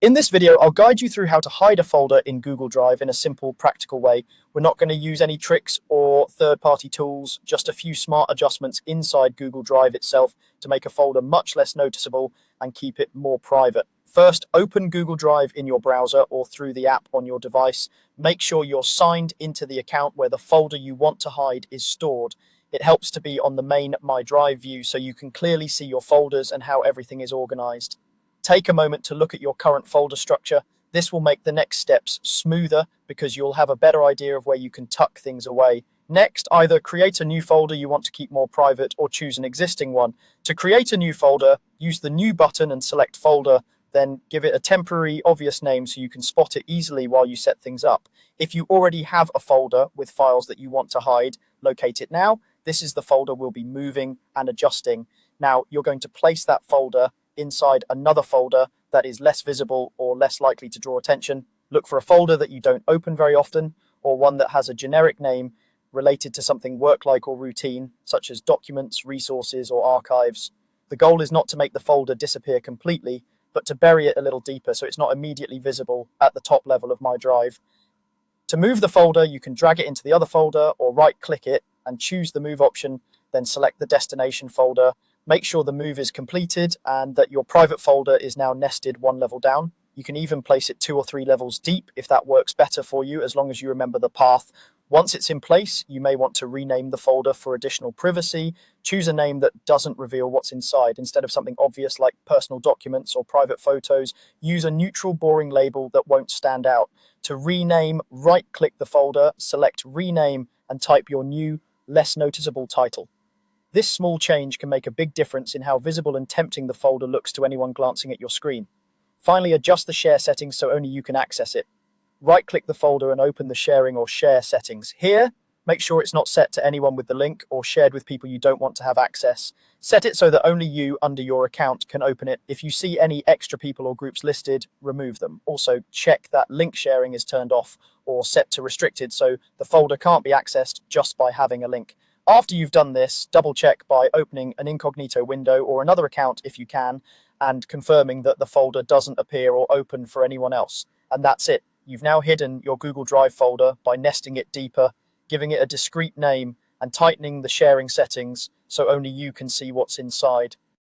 In this video, I'll guide you through how to hide a folder in Google Drive in a simple, practical way. We're not going to use any tricks or third-party tools, just a few smart adjustments inside Google Drive itself to make a folder much less noticeable and keep it more private. First, open Google Drive in your browser or through the app on your device. Make sure you're signed into the account where the folder you want to hide is stored. It helps to be on the main My Drive view so you can clearly see your folders and how everything is organized. Take a moment to look at your current folder structure. This will make the next steps smoother because you'll have a better idea of where you can tuck things away. Next, either create a new folder you want to keep more private or choose an existing one. To create a new folder, use the New button and select Folder, then give it a temporary, obvious name so you can spot it easily while you set things up. If you already have a folder with files that you want to hide, locate it now. This is the folder we'll be moving and adjusting. Now, you're going to place that folder inside another folder that is less visible or less likely to draw attention. Look for a folder that you don't open very often, or one that has a generic name related to something work-like or routine, such as documents, resources, or archives. The goal is not to make the folder disappear completely, but to bury it a little deeper so it's not immediately visible at the top level of My Drive. To move the folder, you can drag it into the other folder or right-click it and choose the Move option, then select the destination folder. Make sure the move is completed and that your private folder is now nested one level down. You can even place it 2 or 3 levels deep if that works better for you, as long as you remember the path. Once it's in place, you may want to rename the folder for additional privacy. Choose a name that doesn't reveal what's inside. Instead of something obvious like personal documents or private photos, use a neutral, boring label that won't stand out. To rename, right-click the folder, select Rename, and type your new, less noticeable title. This small change can make a big difference in how visible and tempting the folder looks to anyone glancing at your screen. Finally, adjust the share settings so only you can access it. Right-click the folder and open the sharing or share settings. Here, make sure it's not set to anyone with the link or shared with people you don't want to have access. Set it so that only you, under your account, can open it. If you see any extra people or groups listed, remove them. Also, check that link sharing is turned off or set to restricted so the folder can't be accessed just by having a link. After you've done this, double check by opening an incognito window or another account if you can, and confirming that the folder doesn't appear or open for anyone else. And that's it. You've now hidden your Google Drive folder by nesting it deeper, giving it a discrete name, and tightening the sharing settings so only you can see what's inside.